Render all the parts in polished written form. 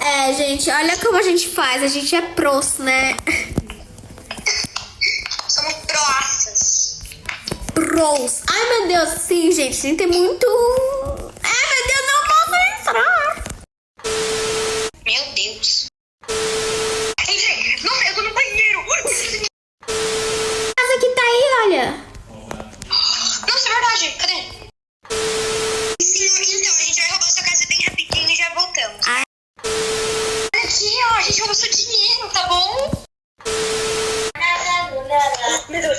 É, gente, olha como a gente faz. A gente é pros, né? Somos proaças. Pros. Ai, meu Deus, sim, gente. A gente tem muito... Ai, meu Deus, não posso entrar. Meu Deus. Gente, nossa, eu tô no banheiro. Essa aqui tá aí, olha. Nossa, é verdade. Cadê? Sim, então, a gente vai roubar sua casa bem rapidinho e já voltamos. Ai. Aqui, ó, a gente roubou seu dinheiro, tá bom? Meu Deus.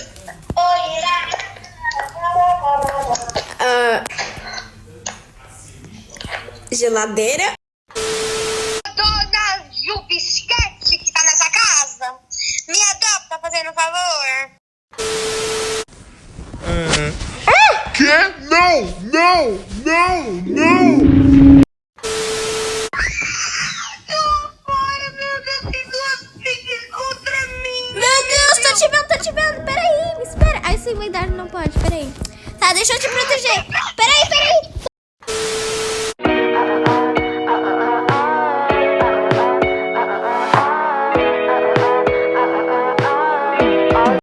Geladeira. Dona Jubisquete que tá nessa casa, me adopta fazendo favor. Quê? Não! Não! Não! Não! Meu Deus, tô te vendo. Peraí, me espera. Ai, sim, vai dar, não pode, peraí. Tá, deixa eu te proteger. Peraí.